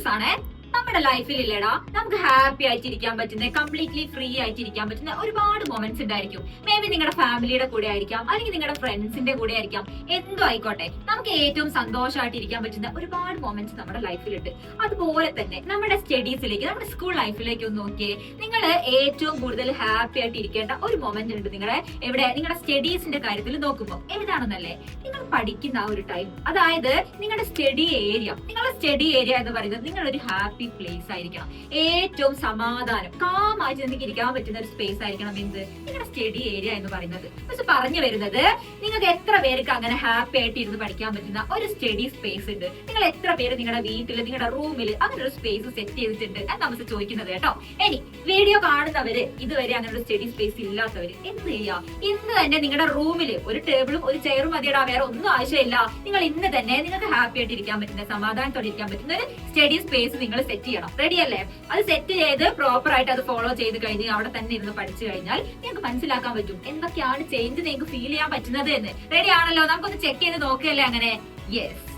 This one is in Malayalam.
സ്പേസ് ആണ്. നമ്മുടെ ലൈഫിൽ ഇല്ലടാ നമുക്ക് ഹാപ്പി ആയിട്ടിരിക്കാൻ പറ്റുന്ന, കംപ്ലീറ്റ്ലി ഫ്രീ ആയിട്ടിരിക്കാൻ പറ്റുന്ന ഒരുപാട് മൊമെന്റ്സ് ഉണ്ടായിരിക്കും. മേ ബി നിങ്ങളുടെ ഫാമിലിയുടെ കൂടെ ആയിരിക്കാം, അല്ലെങ്കിൽ നിങ്ങളുടെ ഫ്രണ്ട്സിന്റെ കൂടെ ആയിരിക്കാം, എന്തോ ആയിക്കോട്ടെ. നമുക്ക് ഏറ്റവും സന്തോഷമായിട്ട് ഇരിക്കാൻ പറ്റുന്ന ഒരുപാട് മൊമെന്റ്സ് നമ്മുടെ ലൈഫിലുണ്ട്. അതുപോലെ തന്നെ നമ്മുടെ സ്റ്റഡീസിലേക്ക്, നമ്മുടെ സ്കൂൾ ലൈഫിലേക്ക് ഒന്ന് നോക്കിയേ. നിങ്ങൾ ഏറ്റവും കൂടുതൽ ഹാപ്പി ആയിട്ട് ഇരിക്കേണ്ട ഒരു മൊമെന്റ് ഉണ്ട് നിങ്ങളുടെ എവിടെ, നിങ്ങളുടെ സ്റ്റഡീസിന്റെ കാര്യത്തിൽ നോക്കുമ്പോൾ. ഏതാണെന്നല്ലേ? നിങ്ങൾ പഠിക്കുന്ന ആ ഒരു ടൈം, അതായത് നിങ്ങളുടെ സ്റ്റഡി ഏരിയ. നിങ്ങളുടെ സ്റ്റഡി ഏരിയ എന്ന് പറയുന്നത് നിങ്ങളൊരു ഹാപ്പി പ്ലേസ് ആയിരിക്കണം. ഏറ്റവും സമാധാനം, കാമായിട്ട് നിങ്ങൾക്ക് ഇരിക്കാൻ പറ്റുന്ന ഒരു സ്പേസ് ആയിരിക്കണം എന്ത്, നിങ്ങളുടെ സ്റ്റഡി ഏരിയ എന്ന് പറയുന്നത്. പക്ഷെ പറഞ്ഞു വരുന്നത്, നിങ്ങൾക്ക് എത്ര പേർക്ക് അങ്ങനെ ഹാപ്പി ആയിട്ട് ഇരുന്ന് പഠിക്കാൻ പറ്റുന്ന ഒരു സ്റ്റഡി സ്പേസ് ഉണ്ട്? നിങ്ങൾ എത്ര പേര് നിങ്ങളുടെ വീട്ടിൽ, നിങ്ങളുടെ റൂമിൽ അങ്ങനെ ഒരു സ്പേസ് സെറ്റ് ചെയ്തിട്ടുണ്ട് എന്ന് നമ്മൾ ചോദിക്കുന്നത് കേട്ടോ. ഇനി വീഡിയോ കാണുന്നവര് ഇതുവരെ അങ്ങനെ ഒരു സ്റ്റഡി സ്പേസ് ഇല്ലാത്തവര് എന്ത് ചെയ്യാ? ഇന്ന് തന്നെ നിങ്ങളുടെ റൂമിൽ ഒരു ടേബിളും ഒരു ചെയറും മതിയിടാ, വേറെ ഒന്നും ആവശ്യമില്ല. നിങ്ങൾ ഇന്ന് തന്നെ നിങ്ങൾക്ക് ഹാപ്പി ആയിട്ട് ഇരിക്കാൻ പറ്റുന്ന, സമാധാനത്തോടെ ഇരിക്കാൻ പറ്റുന്ന ഒരു സ്റ്റഡി സ്പേസ് നിങ്ങൾ സെറ്റ് ചെയ്യണം. റെഡി അല്ലേ? അത് സെറ്റ് ചെയ്ത് പ്രോപ്പർ ആയിട്ട് അത് ഫോളോ ചെയ്ത് കഴിഞ്ഞ് അവിടെ തന്നെ ഇരുന്ന് പഠിച്ചു കഴിഞ്ഞാൽ നിങ്ങൾക്ക് മനസ്സിലാക്കാൻ പറ്റും എന്തൊക്കെയാണ് ചേഞ്ച് നിങ്ങൾക്ക് ഫീൽ ചെയ്യാൻ പറ്റുന്നത് എന്ന്. റെഡി ആണല്ലോ? നമുക്കൊന്ന് ചെക്ക് ചെയ്ത് നോക്കുകയല്ലേ അങ്ങനെ? യെസ്.